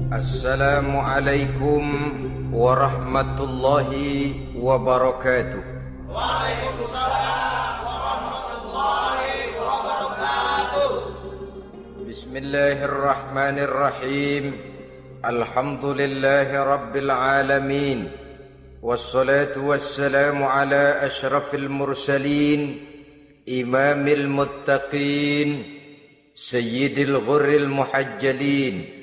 Assalamualaikum warahmatullahi wabarakatuh. Waalaikumsalam warahmatullahi wabarakatuh. Bismillahirrahmanirrahim. Alhamdulillahi rabbil alamin. Wassalatu wassalamu ala ashrafil mursalin, imamil muttaqin, sayyidil ghurril muhajjalin,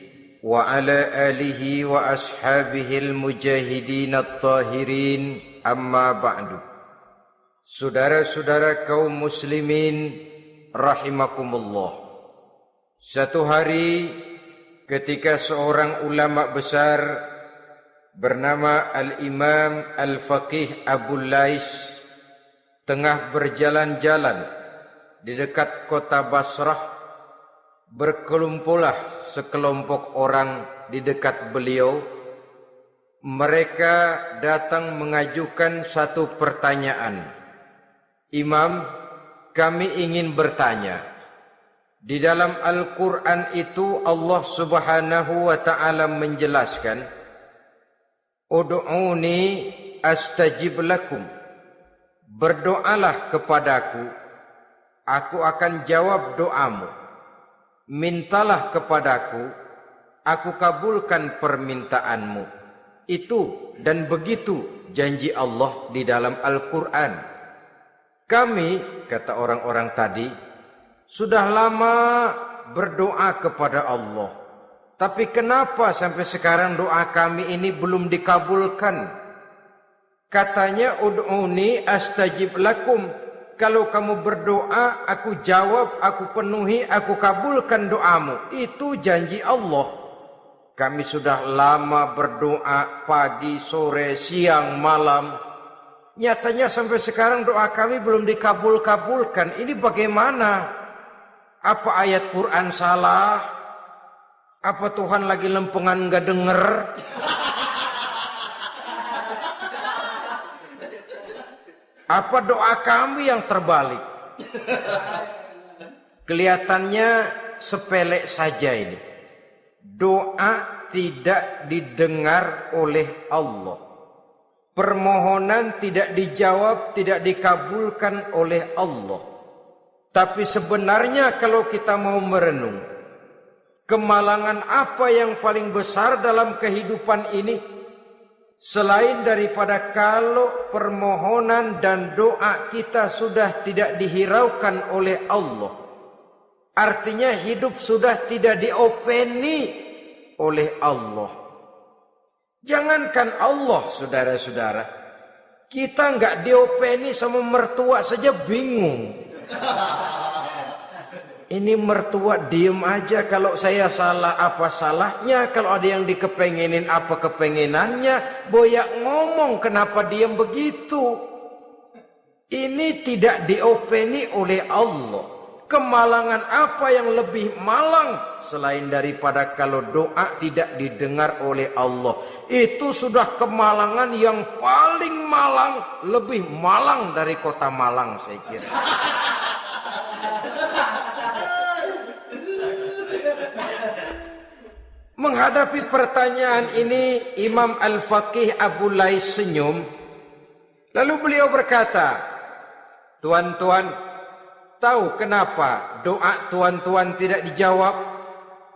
wa ala alihi wa ashabihil mujahidin at-tahirin, amma ba'du. Saudara-saudara kaum muslimin rahimakumullah. Satu hari ketika seorang ulama besar bernama Al-Imam Al-Faqih Abu Lais tengah berjalan-jalan di dekat kota Basrah, berkelumpulah sekelompok orang di dekat beliau. Mereka datang mengajukan satu pertanyaan. Imam, kami ingin bertanya. Di dalam Al-Quran itu Allah Subhanahu wa ta'ala menjelaskan, Ud'uni astajib lakum. Berdoalah kepadaku, aku akan jawab doamu. Mintalah kepadaku, aku kabulkan permintaanmu. Itu dan begitu janji Allah di dalam Al-Quran. Kami, kata orang-orang tadi, sudah lama berdoa kepada Allah. Tapi kenapa sampai sekarang doa kami ini belum dikabulkan? Katanya, Ud'uni astajib lakum. Kalau kamu berdoa, aku jawab, aku penuhi, aku kabulkan doamu. Itu janji Allah. Kami sudah lama berdoa pagi, sore, siang, malam. Nyatanya sampai sekarang doa kami belum dikabul-kabulkan. Ini bagaimana? Apa ayat Quran salah? Apa Tuhan lagi lempengan gak denger? Apa doa kami yang terbalik? Kelihatannya sepele saja ini. Doa tidak didengar oleh Allah. Permohonan tidak dijawab, tidak dikabulkan oleh Allah. Tapi sebenarnya kalau kita mau merenung, kemalangan apa yang paling besar dalam kehidupan ini? Selain daripada kalau permohonan dan doa kita sudah tidak dihiraukan oleh Allah. Artinya hidup sudah tidak diopeni oleh Allah. Jangankan Allah, saudara-saudara, kita nggak diopeni sama mertua saja bingung. Ini mertua diem aja, kalau saya salah apa salahnya, kalau ada yang dikepengenin apa kepengenannya, boyak ngomong kenapa diem begitu. Ini tidak diopeni oleh Allah. Kemalangan apa yang lebih malang selain daripada kalau doa tidak didengar oleh Allah? Itu sudah kemalangan yang paling malang, lebih malang dari kota Malang saya kira. Menghadapi pertanyaan ini, Imam Al-Faqih Abu Lais senyum. Lalu beliau berkata, tuan-tuan, tahu kenapa doa tuan-tuan tidak dijawab?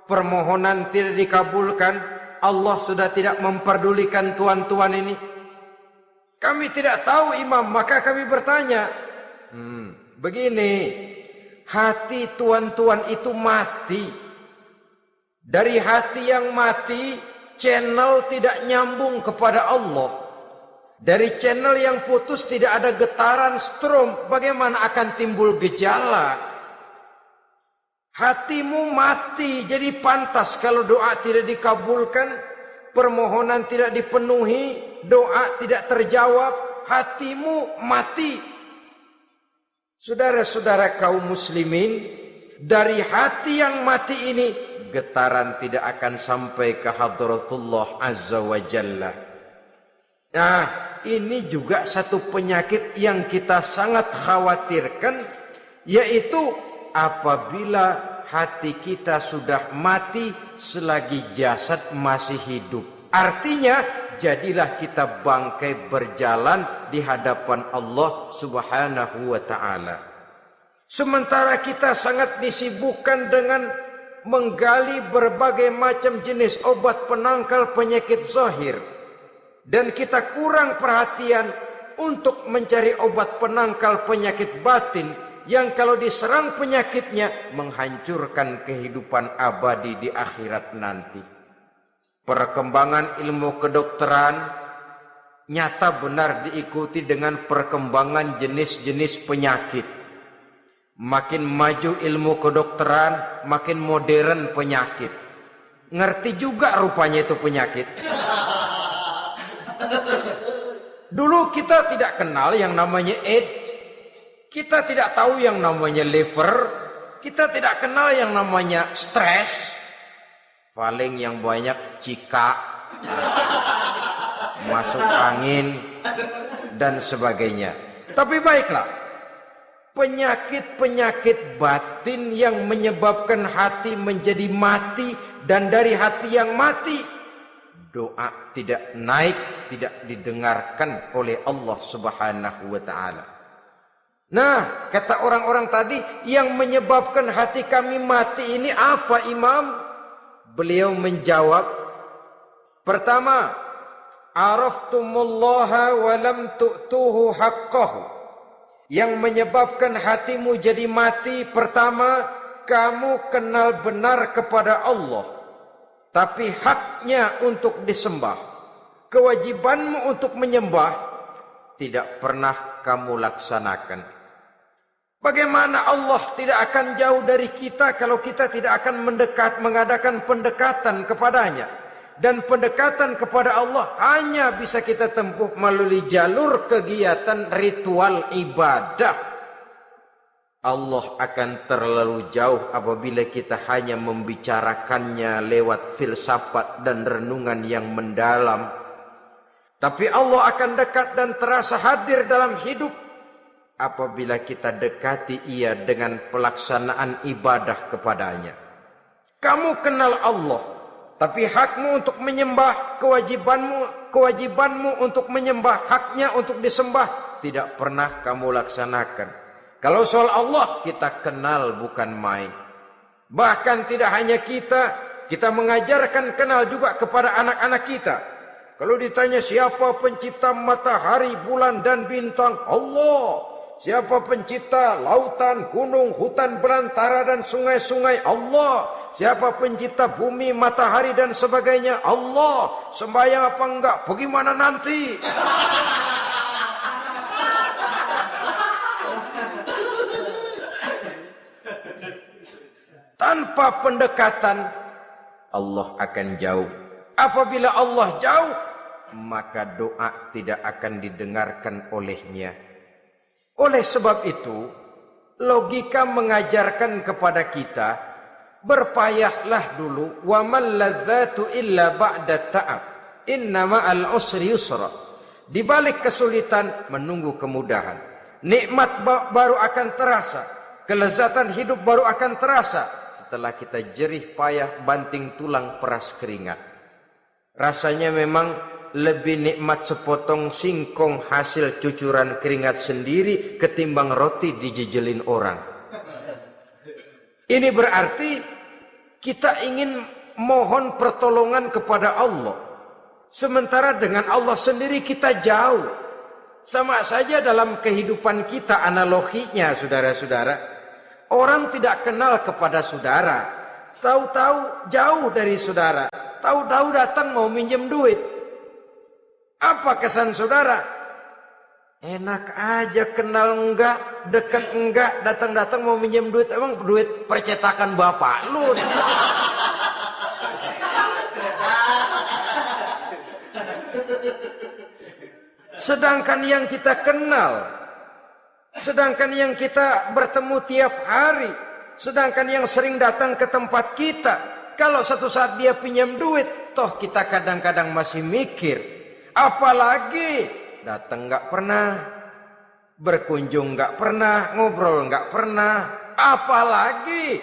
Permohonan tidak dikabulkan? Allah sudah tidak memperdulikan tuan-tuan ini? Kami tidak tahu, Imam, maka kami bertanya. Begini, hati tuan-tuan itu mati. Dari hati yang mati, channel tidak nyambung kepada Allah. Dari channel yang putus tidak ada getaran strom, bagaimana akan timbul gejala? Hatimu mati, jadi pantas kalau doa tidak dikabulkan, permohonan tidak dipenuhi, doa tidak terjawab, hatimu mati. Saudara-saudara kaum muslimin, dari hati yang mati ini, getaran tidak akan sampai ke hadratullah azza wa jalla. Nah, ini juga satu penyakit yang kita sangat khawatirkan, yaitu apabila hati kita sudah mati selagi jasad masih hidup. Artinya, jadilah kita bangkai berjalan di hadapan Allah Subhanahu wa ta'ala. Sementara kita sangat disibukkan dengan menggali berbagai macam jenis obat penangkal penyakit zahir, dan kita kurang perhatian untuk mencari obat penangkal penyakit batin yang kalau diserang penyakitnya menghancurkan kehidupan abadi di akhirat nanti. Perkembangan ilmu kedokteran nyata benar diikuti dengan perkembangan jenis-jenis penyakit. Makin maju ilmu kedokteran, makin modern penyakit. Ngerti juga rupanya itu penyakit. Dulu kita tidak kenal yang namanya AIDS. Kita tidak tahu yang namanya liver. Kita tidak kenal yang namanya stres. Paling yang banyak cika, masuk angin, dan sebagainya. Tapi baiklah, penyakit-penyakit batin yang menyebabkan hati menjadi mati, dan dari hati yang mati, doa tidak naik, tidak didengarkan oleh Allah Subhanahu wa ta'ala. Nah, kata orang-orang tadi, yang menyebabkan hati kami mati ini apa, Imam? Beliau menjawab, pertama, araftumullaha wa lam tu'tuhu haqqahu. Yang menyebabkan hatimu jadi mati, pertama, kamu kenal benar kepada Allah, tapi haknya untuk disembah, kewajibanmu untuk menyembah, tidak pernah kamu laksanakan. Bagaimana Allah tidak akan jauh dari kita kalau kita tidak akan mengadakan pendekatan kepadanya. Dan pendekatan kepada Allah hanya bisa kita tempuh melalui jalur kegiatan ritual ibadah. Allah akan terlalu jauh apabila kita hanya membicarakannya lewat filsafat dan renungan yang mendalam. Tapi Allah akan dekat dan terasa hadir dalam hidup apabila kita dekati ia dengan pelaksanaan ibadah kepadanya. Kamu kenal Allah, tapi hakmu untuk menyembah, kewajibanmu untuk menyembah, haknya untuk disembah, tidak pernah kamu laksanakan. Kalau soal Allah kita kenal bukan main. Bahkan tidak hanya kita mengajarkan kenal juga kepada anak-anak kita. Kalau ditanya siapa pencipta matahari, bulan dan bintang? Allah. Siapa pencipta lautan, gunung, hutan belantara dan sungai-sungai? Allah. Siapa pencipta bumi, matahari dan sebagainya? Allah. Sembahyang apa enggak? Bagaimana nanti? Tanpa pendekatan, Allah akan jauh. Apabila Allah jauh, maka doa tidak akan didengarkan olehnya. Oleh sebab itu, logika mengajarkan kepada kita, berpayahlah dulu, wa mal ladzatu illa ba'da ta'ab, innama al usri yusra. Di balik kesulitan menunggu kemudahan. Nikmat baru akan terasa, kelezatan hidup baru akan terasa setelah kita jerih payah banting tulang peras keringat. Rasanya memang lebih nikmat sepotong singkong hasil cucuran keringat sendiri ketimbang roti dijejelin orang. Ini berarti kita ingin mohon pertolongan kepada Allah, sementara dengan Allah sendiri kita jauh. Sama saja dalam kehidupan kita analoginya, saudara-saudara. Orang tidak kenal kepada saudara, tahu-tahu jauh dari saudara, tahu-tahu datang mau minjem duit. Apa kesan saudara? Enak aja, kenal enggak, dekat enggak, datang-datang mau minjem duit. Emang duit percetakan bapak lu? Sedangkan yang kita kenal, sedangkan yang kita bertemu tiap hari, sedangkan yang sering datang ke tempat kita, kalau satu saat dia pinjam duit, toh kita kadang-kadang masih mikir. Apalagi datang nggak pernah, berkunjung nggak pernah, ngobrol nggak pernah. Apalagi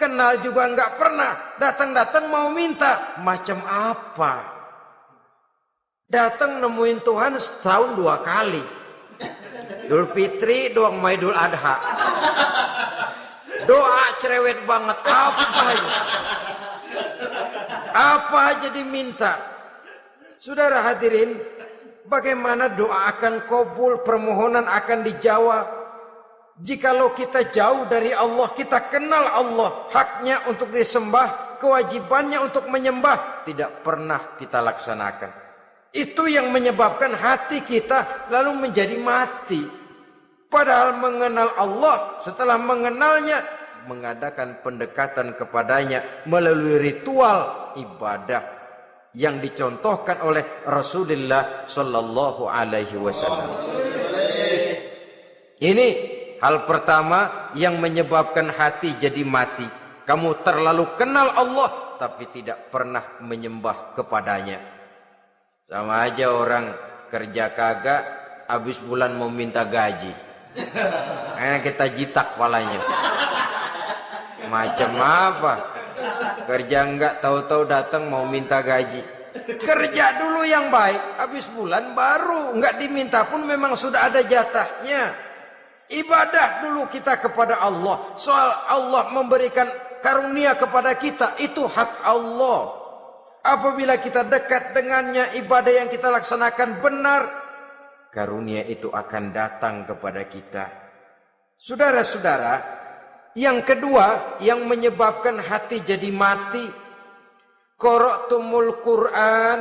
Kenal juga nggak pernah. Datang-datang mau minta. Macam apa? Datang nemuin Tuhan setahun 2 kali. Idul Fitri, doang Idul Adha. Doa cerewet banget. Apa aja? Apa aja diminta. Saudara hadirin, bagaimana doa akan kabul, permohonan akan dijawab? Jikalau kita jauh dari Allah, kita kenal Allah, haknya untuk disembah, kewajibannya untuk menyembah, tidak pernah kita laksanakan. Itu yang menyebabkan hati kita lalu menjadi mati. Padahal mengenal Allah, setelah mengenalnya, mengadakan pendekatan kepadanya melalui ritual ibadah yang dicontohkan oleh Rasulullah sallallahu alaihi wasallam. Ini hal pertama yang menyebabkan hati jadi mati. Kamu terlalu kenal Allah tapi tidak pernah menyembah kepadanya. Sama aja orang kerja kagak, habis bulan mau minta gaji. Karena kita jitak kepalanya. Macam apa? Kerja enggak, tahu-tahu datang mau minta gaji. Kerja dulu yang baik, habis bulan baru enggak diminta pun memang sudah ada jatahnya. Ibadah dulu kita kepada Allah. Soal Allah memberikan karunia kepada kita, itu hak Allah. Apabila kita dekat dengannya, ibadah yang kita laksanakan benar, karunia itu akan datang kepada kita. Saudara-saudara, yang kedua yang menyebabkan hati jadi mati, qara'tumul Qur'an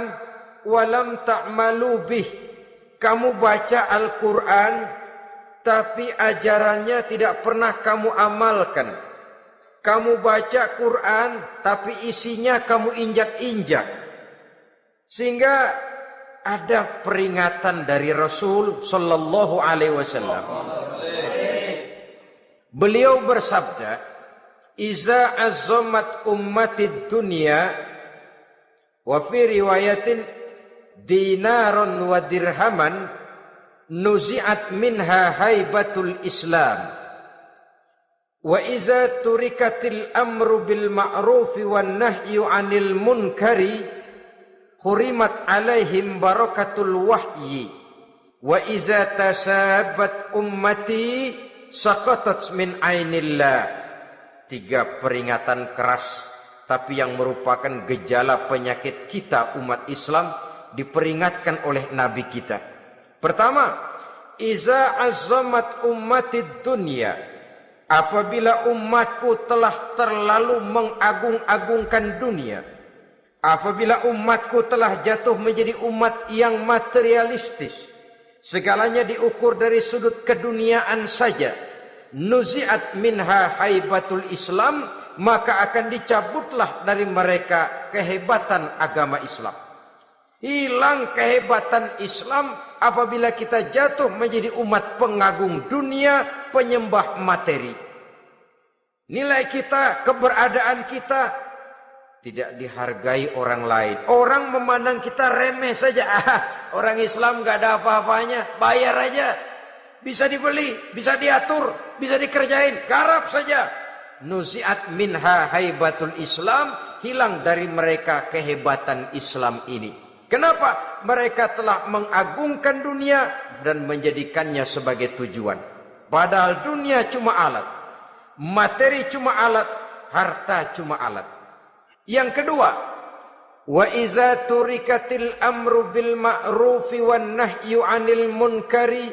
walam ta'malu bih. Kamu baca Al-Qur'an tapi ajarannya tidak pernah kamu amalkan. Kamu baca Quran tapi isinya kamu injak-injak. Sehingga ada peringatan dari Rasul sallallahu alaihi wasallam. Beliau bersabda, "Iza azzamat ummatid dunya wa fi riwayatin dinaron wa dirhaman nuzi'at minha haibatul Islam. Wa iza turikatil amru bil ma'rufi wan nahyu 'anil munkari hurimat 'alaihim barakatul wahyi. Wa iza tasabat ummati saqatat min ainillah." 3 peringatan keras tapi yang merupakan gejala penyakit kita umat Islam diperingatkan oleh Nabi kita. Pertama, iza azzamat ummatid dunya. Apabila umatku telah terlalu mengagung-agungkan dunia. Apabila umatku telah jatuh menjadi umat yang materialistis. Segalanya diukur dari sudut keduniaan saja. Nuzi'at minha haibatul Islam. Maka akan dicabutlah dari mereka kehebatan agama Islam. Hilang kehebatan Islam apabila kita jatuh menjadi umat pengagung dunia, penyembah materi. Nilai kita, keberadaan kita tidak dihargai orang lain. Orang memandang kita remeh saja. Orang Islam gak ada apa-apanya, bayar aja. Bisa dibeli, bisa diatur, bisa dikerjain, garap saja. Nuzi'at minha haibatul Islam, hilang dari mereka kehebatan Islam ini. Kenapa? Mereka telah mengagungkan dunia dan menjadikannya sebagai tujuan. Padahal dunia cuma alat. Materi cuma alat. Harta cuma alat. Yang kedua, wa iza turikatil amru bil ma'rufi wan nahyu 'anil munkari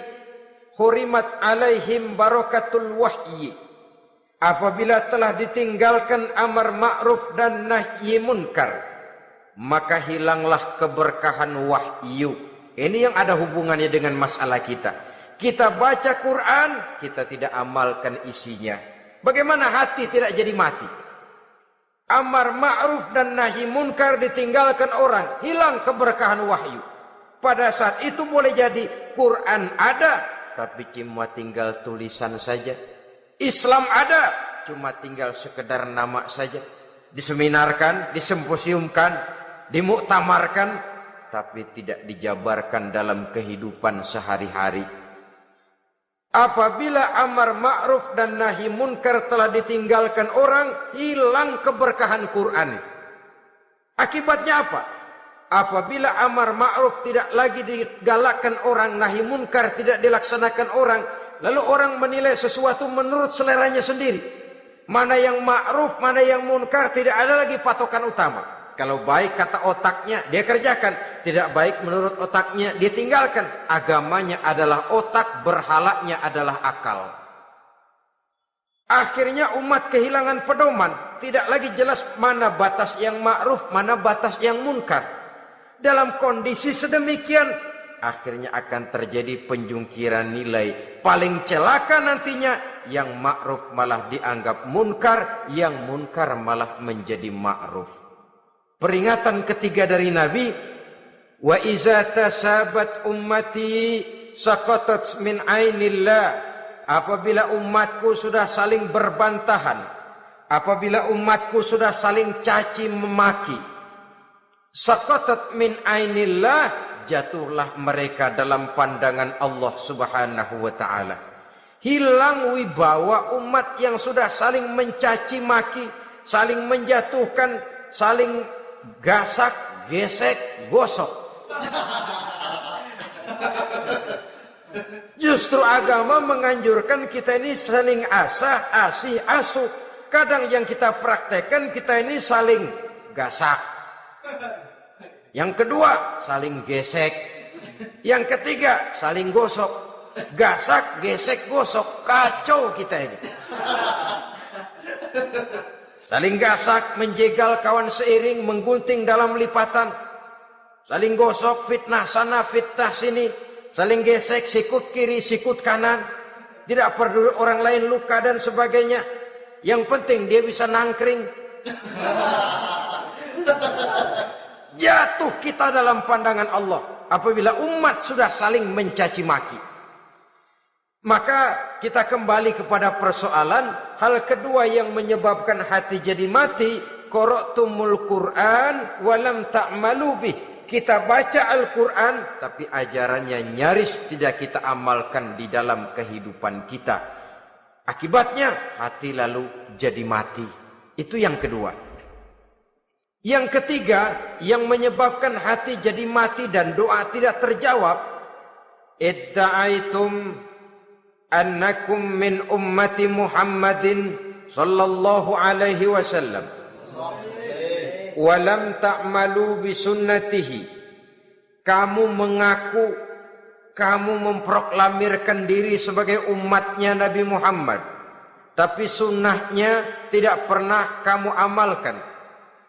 hurimat 'alaihim barakatul wahyi. Apabila telah ditinggalkan amar ma'ruf dan nahyi munkar, maka hilanglah keberkahan wahyu. Ini yang ada hubungannya dengan masalah kita. Kita baca Quran, kita tidak amalkan isinya. Bagaimana hati tidak jadi mati? Amar ma'ruf dan nahi munkar ditinggalkan orang, hilang keberkahan wahyu. Pada saat itu boleh jadi Quran ada, tapi cuma tinggal tulisan saja. Islam ada, cuma tinggal sekedar nama saja. Diseminarkan, disimposiumkan, dimuktamarkan, tapi tidak dijabarkan dalam kehidupan sehari-hari. Apabila amar ma'ruf dan nahi munkar telah ditinggalkan orang, hilang keberkahan Quran. Akibatnya apa? Apabila amar ma'ruf tidak lagi digalakkan orang, nahi munkar tidak dilaksanakan orang, lalu orang menilai sesuatu menurut seleranya sendiri. Mana yang ma'ruf, mana yang munkar, tidak ada lagi patokan utama. Kalau baik kata otaknya, dia kerjakan. Tidak baik menurut otaknya, dia tinggalkan. Agamanya adalah otak, berhalanya adalah akal. Akhirnya umat kehilangan pedoman. Tidak lagi jelas mana batas yang ma'ruf, mana batas yang munkar. Dalam kondisi sedemikian, akhirnya akan terjadi penjungkiran nilai. Paling celaka nantinya, yang ma'ruf malah dianggap munkar, yang munkar malah menjadi ma'ruf. Peringatan ketiga dari Nabi, wa iza tasabat ummati saqatat min ainillah. Apabila umatku sudah saling berbantahan, apabila umatku sudah saling caci memaki, saqatat min ainillah, jatuhlah mereka dalam pandangan Allah Subhanahu wa taala. Hilang wibawa umat yang sudah saling mencaci maki, saling menjatuhkan, saling gasak, gesek, gosok. Justru agama menganjurkan kita ini saling asah, asih, asuh. Kadang yang kita praktekkan, kita ini saling gasak. Yang kedua, saling gesek. Yang ketiga, saling gosok. Gasak, gesek, gosok. Kacau kita ini. Saling gasak, menjegal kawan seiring, menggunting dalam lipatan. Saling gosok, fitnah sana, fitnah sini. Saling gesek, sikut kiri, sikut kanan. Tidak peduli orang lain luka dan sebagainya. Yang penting dia bisa nangkring. Jatuh kita dalam pandangan Allah apabila umat sudah saling mencaci maki. Maka kita kembali kepada persoalan, hal kedua yang menyebabkan hati jadi mati, qara'tumul Qur'an walam ta'malu bih. Kita baca Al-Quran, tapi ajarannya nyaris tidak kita amalkan di dalam kehidupan kita. Akibatnya hati lalu jadi mati. Itu yang kedua. Yang ketiga, yang menyebabkan hati jadi mati dan doa tidak terjawab, idda'aitum annakum min ummati Muhammadin sallallahu alaihi wasallam walam ta'malu bisunnatihi. Kamu mengaku, kamu memproklamirkan diri sebagai umatnya Nabi Muhammad, tapi sunnahnya tidak pernah kamu amalkan.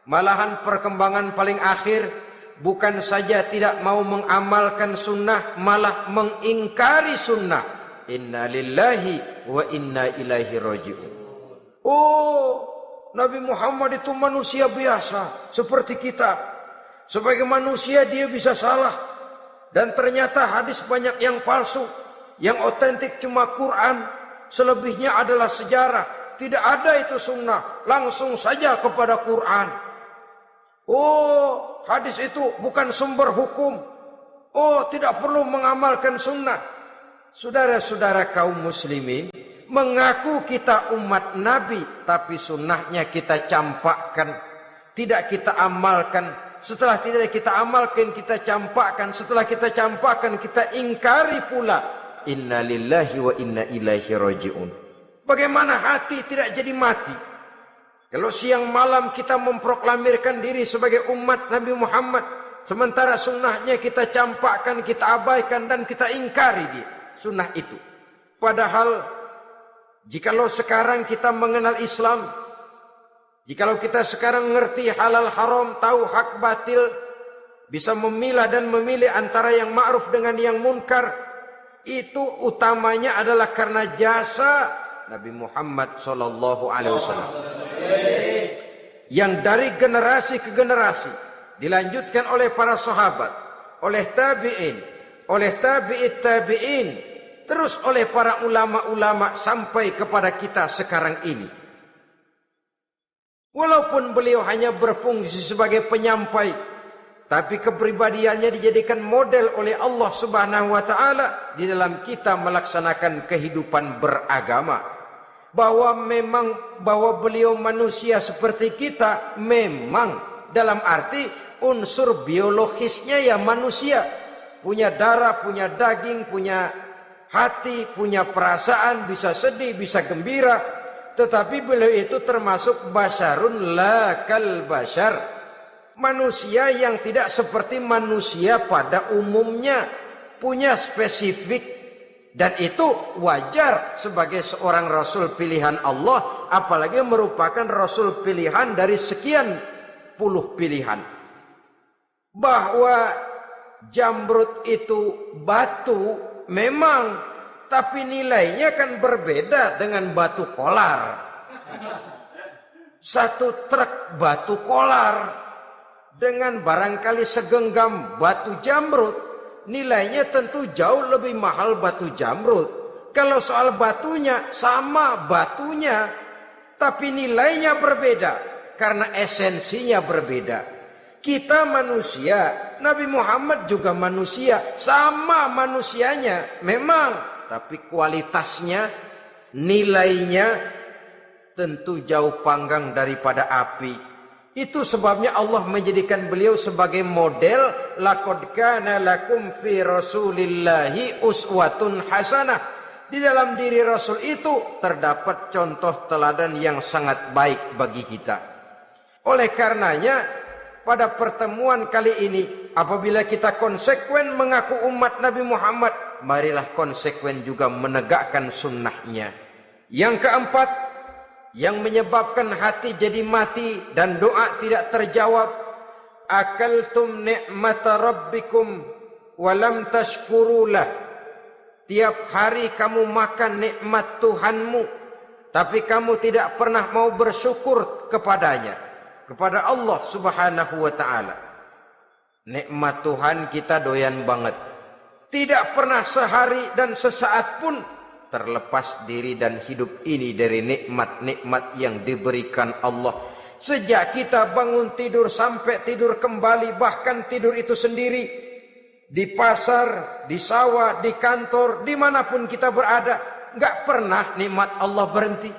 Malahan perkembangan paling akhir, bukan saja tidak mau mengamalkan sunnah, malah mengingkari sunnah. Inna lillahi wa inna ilaihi raji'un. Oh, Nabi Muhammad itu manusia biasa seperti kita. Sebagai manusia dia bisa salah. Dan ternyata hadis banyak yang palsu. Yang otentik cuma Quran. Selebihnya adalah sejarah. Tidak ada itu sunnah. Langsung saja kepada Quran. Oh, hadis itu bukan sumber hukum. Oh, tidak perlu mengamalkan sunnah. Saudara-saudara kaum muslimin, mengaku kita umat Nabi, tapi sunnahnya kita campakkan, tidak kita amalkan. Setelah tidak kita amalkan, kita campakkan. Setelah kita campakkan, kita ingkari pula. Inna lillahi wa inna ilaihi raji'un. Bagaimana hati tidak jadi mati? Kalau siang malam kita memproklamirkan diri sebagai umat Nabi Muhammad, sementara sunnahnya kita campakkan, kita abaikan, dan kita ingkari dia. Sunnah itu. Padahal jikalau sekarang kita mengenal Islam, jikalau kita sekarang mengerti halal haram, tahu hak batil, bisa memilah dan memilih antara yang ma'ruf dengan yang munkar, itu utamanya adalah karena jasa Nabi Muhammad sallallahu alaihi wasallam. Yang dari generasi ke generasi dilanjutkan oleh para sahabat, oleh tabi'in, oleh tabi'it tabi'in, terus oleh para ulama-ulama sampai kepada kita sekarang ini. Walaupun beliau hanya berfungsi sebagai penyampai, tapi kepribadiannya dijadikan model oleh Allah Subhanahu wa taala di dalam kita melaksanakan kehidupan beragama. Bahwa beliau manusia seperti kita, memang dalam arti unsur biologisnya ya manusia, punya darah, punya daging, punya hati, punya perasaan, bisa sedih, bisa gembira. Tetapi beliau itu termasuk basyarun la kal basyar, manusia yang tidak seperti manusia pada umumnya, punya spesifik. Dan itu wajar sebagai seorang Rasul pilihan Allah, apalagi merupakan Rasul pilihan dari sekian puluh pilihan. Bahwa jamrud itu batu memang, tapi nilainya kan berbeda dengan batu kolar. Satu truk batu kolar dengan barangkali segenggam batu jamrud, nilainya tentu jauh lebih mahal batu jamrud. Kalau soal batunya, sama batunya, tapi nilainya berbeda karena esensinya berbeda. Kita manusia, Nabi Muhammad juga manusia, sama manusianya memang, tapi kualitasnya, nilainya tentu jauh panggang daripada api. Itu sebabnya Allah menjadikan beliau sebagai model. Laqad kana lakum fi rasulillahi uswatun hasanah. Di dalam diri Rasul itu terdapat contoh teladan yang sangat baik bagi kita. Oleh karenanya pada pertemuan kali ini, apabila kita konsekuen mengaku umat Nabi Muhammad, marilah konsekuen juga menegakkan sunnahnya. Yang keempat, yang menyebabkan hati jadi mati dan doa tidak terjawab, akaltum ni'mata rabbikum walam tashkurulah. Tiap hari kamu makan nikmat Tuhanmu, tapi kamu tidak pernah mau bersyukur kepadanya, kepada Allah Subhanahu wa taala. Nikmat Tuhan kita doyan banget, tidak pernah sehari dan sesaat pun terlepas diri dan hidup ini dari nikmat-nikmat yang diberikan Allah. Sejak kita bangun tidur sampai tidur kembali, bahkan tidur itu sendiri, di pasar, di sawah, di kantor, dimanapun kita berada, nggak pernah nikmat Allah berhenti.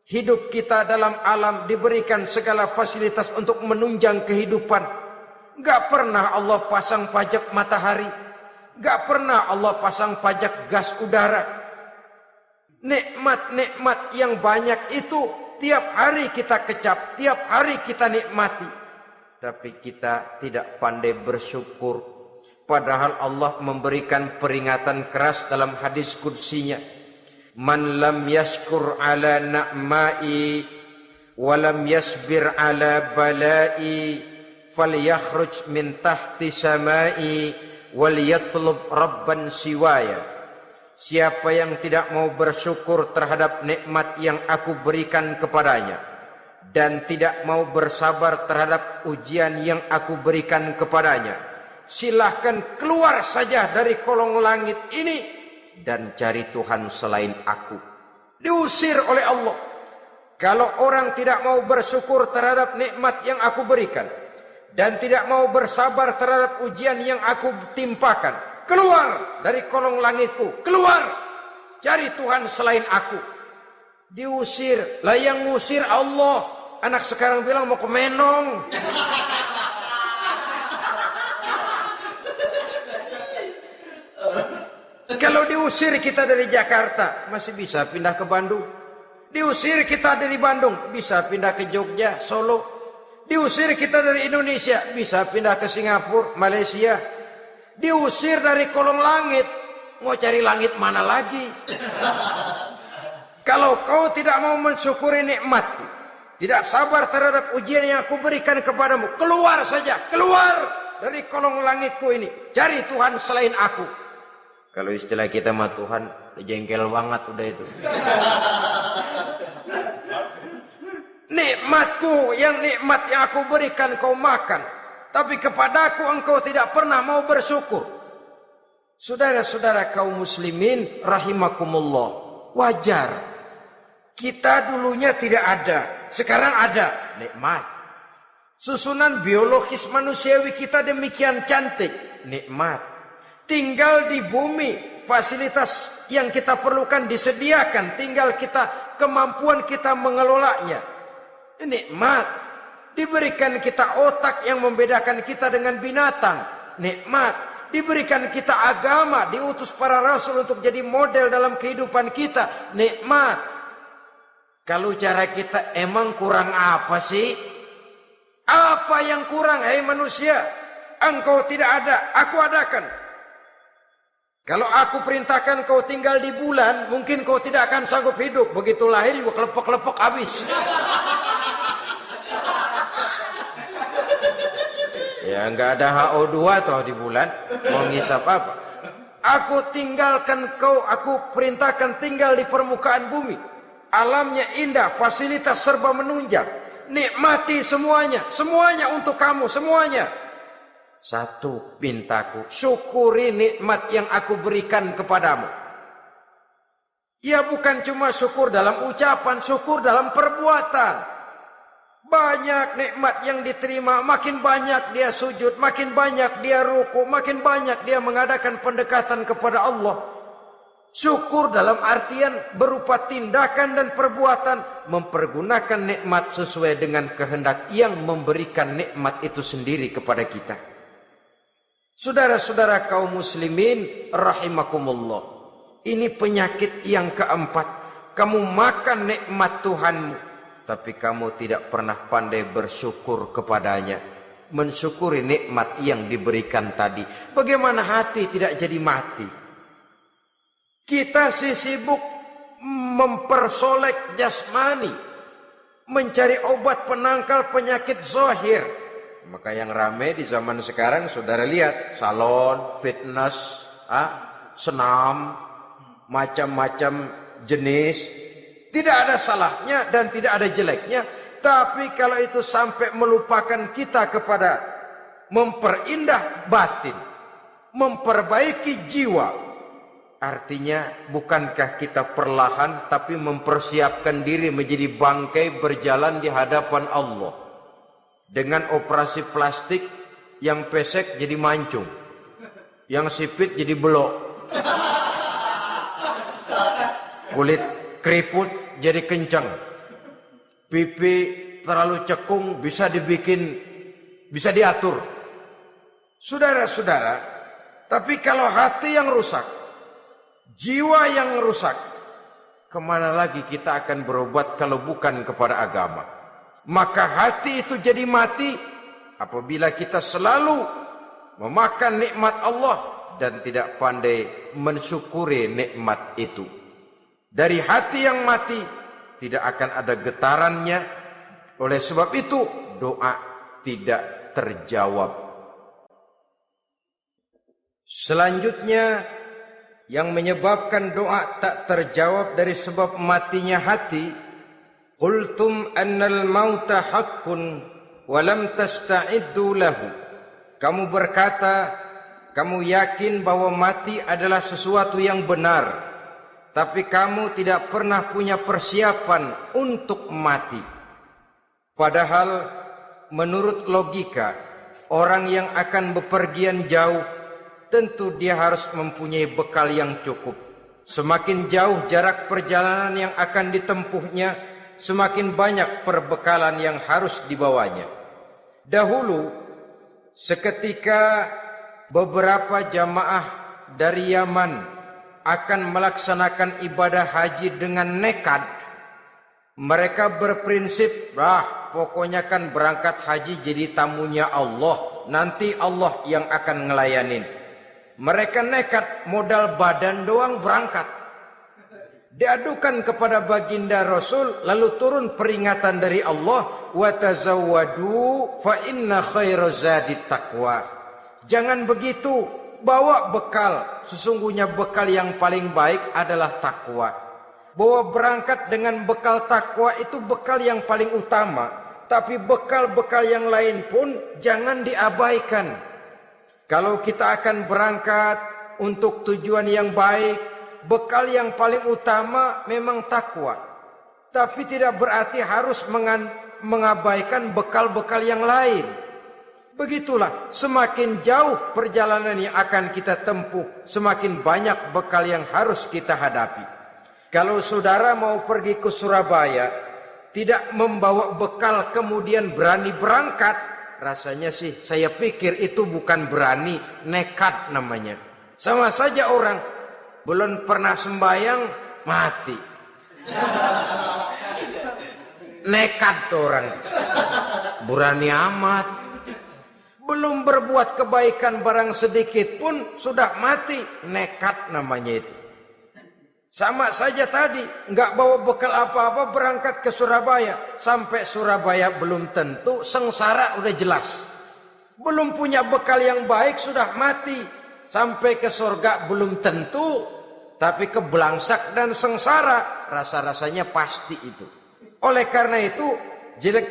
Hidup kita dalam alam diberikan segala fasilitas untuk menunjang kehidupan. Nggak pernah Allah pasang pajak matahari, nggak pernah Allah pasang pajak gas udara. Nikmat-nikmat yang banyak itu tiap hari kita kecap, tiap hari kita nikmati. Tapi kita tidak pandai bersyukur. Padahal Allah memberikan peringatan keras dalam hadis qudsinya. Man lam yashkur ala na'mai walam yasbir ala balai falyakhruj min tahti samai wal yatlub rabban siwaya. Siapa yang tidak mau bersyukur terhadap nikmat yang aku berikan kepadanya dan tidak mau bersabar terhadap ujian yang aku berikan kepadanya, silahkan keluar saja dari kolong langit ini dan cari Tuhan selain aku. Diusir oleh Allah. Kalau orang tidak mau bersyukur terhadap nikmat yang aku berikan dan tidak mau bersabar terhadap ujian yang aku timpakan, keluar dari kolong langitku, keluar, cari Tuhan selain aku. Diusir, lah yang ngusir Allah. Anak sekarang bilang mau ke Menong. Kalau diusir kita dari Jakarta, masih bisa pindah ke Bandung. Diusir kita dari Bandung, bisa pindah ke Jogja, Solo. Diusir kita dari Indonesia, bisa pindah ke Singapura, Malaysia. Diusir dari kolong langit, mau cari langit mana lagi? Kalau kau tidak mau mensyukuri nikmatku, tidak sabar terhadap ujian yang aku berikan kepadamu, keluar saja, keluar dari kolong langitku ini, cari Tuhan selain aku. Kalau istilah kita mah Tuhan, jengkel banget udah itu. Nikmatku, nikmat yang aku berikan kau makan, tapi kepadaku engkau tidak pernah mau bersyukur. Saudara-saudara kaum muslimin rahimakumullah, wajar. Kita dulunya tidak ada, sekarang ada nikmat. Susunan biologis manusiawi kita demikian cantik, nikmat. Tinggal di bumi, fasilitas yang kita perlukan disediakan, tinggal kemampuan kita mengelolanya. Nikmat. Diberikan kita otak yang membedakan kita dengan binatang, nikmat. Diberikan kita agama, diutus para rasul untuk jadi model dalam kehidupan kita, nikmat. Kalau cara kita emang kurang apa sih? Apa yang kurang, hai manusia? Engkau tidak ada, aku adakan. Kalau aku perintahkan kau tinggal di bulan, mungkin kau tidak akan sanggup hidup. Begitu lahir juga kelepek-kelepek habis. Ya nggak ada HO2 toh di bulan, mau ngisap apa? Aku tinggalkan kau, aku perintahkan tinggal di permukaan bumi. Alamnya indah, fasilitas serba menunjang. Nikmati semuanya, semuanya untuk kamu, semuanya. Satu pintaku, syukuri nikmat yang aku berikan kepadamu. Ya bukan cuma syukur dalam ucapan, syukur dalam perbuatan. Banyak nikmat yang diterima, makin banyak dia sujud, makin banyak dia ruku, makin banyak dia mengadakan pendekatan kepada Allah. Syukur dalam artian berupa tindakan dan perbuatan, mempergunakan nikmat sesuai dengan kehendak yang memberikan nikmat itu sendiri kepada kita. Saudara-saudara kaum muslimin rahimakumullah. Ini penyakit yang keempat. Kamu makan nikmat Tuhanmu, tapi kamu tidak pernah pandai bersyukur kepadanya. Mensyukuri nikmat yang diberikan tadi. Bagaimana hati tidak jadi mati? Kita sibuk mempersolek jasmani, mencari obat penangkal penyakit zahir. Maka yang ramai di zaman sekarang, saudara lihat, salon, fitness, senam, macam-macam jenis. Tidak ada salahnya dan tidak ada jeleknya. Tapi kalau itu sampai melupakan kita kepada memperindah batin, memperbaiki jiwa, artinya bukankah kita perlahan tapi mempersiapkan diri menjadi bangkai berjalan di hadapan Allah. Dengan operasi plastik, yang pesek jadi mancung, yang sipit jadi belok, kulit keriput jadi kencang, pipi terlalu cekung bisa diatur. Saudara-saudara, tapi kalau hati yang rusak, jiwa yang rusak, kemana lagi kita akan berobat kalau bukan kepada agama? Maka hati itu jadi mati apabila kita selalu memakan nikmat Allah dan tidak pandai mensyukuri nikmat itu. Dari hati yang mati tidak akan ada getarannya. Oleh sebab itu doa tidak terjawab. Selanjutnya, yang menyebabkan doa tak terjawab dari sebab matinya hati, qultum annal mauta haqqun wa lam tasta'iddu lahu. Kamu berkata, kamu yakin bahwa mati adalah sesuatu yang benar, tapi kamu tidak pernah punya persiapan untuk mati. Padahal menurut logika, orang yang akan bepergian jauh tentu dia harus mempunyai bekal yang cukup. Semakin jauh jarak perjalanan yang akan ditempuhnya, semakin banyak perbekalan yang harus dibawanya. Dahulu, seketika beberapa jamaah dari Yaman akan melaksanakan ibadah haji dengan nekat, mereka berprinsip, pokoknya kan berangkat haji jadi tamunya Allah, nanti Allah yang akan ngelayanin. Mereka nekat, modal badan doang berangkat. Diadukan kepada baginda Rasul, lalu turun peringatan dari Allah, wa tazawwadu fa inna khairaz zadi taqwa. Jangan begitu, bawa bekal. Sesungguhnya bekal yang paling baik adalah takwa. Bahwa berangkat dengan bekal takwa itu bekal yang paling utama. Tapi bekal-bekal yang lain pun jangan diabaikan. Kalau kita akan berangkat untuk tujuan yang baik, bekal yang paling utama memang takwa. Tapi tidak berarti harus mengabaikan bekal-bekal yang lain. Begitulah, semakin jauh perjalanan yang akan kita tempuh, semakin banyak bekal yang harus kita hadapi. Kalau saudara mau pergi ke Surabaya, tidak membawa bekal kemudian berani berangkat, rasanya sih saya pikir itu bukan berani, nekat namanya. Sama saja orang belum pernah sembahyang mati. Nekat tuh orang. Berani amat. Belum berbuat kebaikan barang sedikit pun sudah mati. Nekat namanya itu. Sama saja tadi, nggak bawa bekal apa-apa berangkat ke Surabaya. Sampai Surabaya belum tentu, sengsara udah jelas. Belum punya bekal yang baik sudah mati. Sampai ke surga belum tentu, tapi kebelangsak dan sengsara rasa-rasanya pasti itu. Oleh karena itu,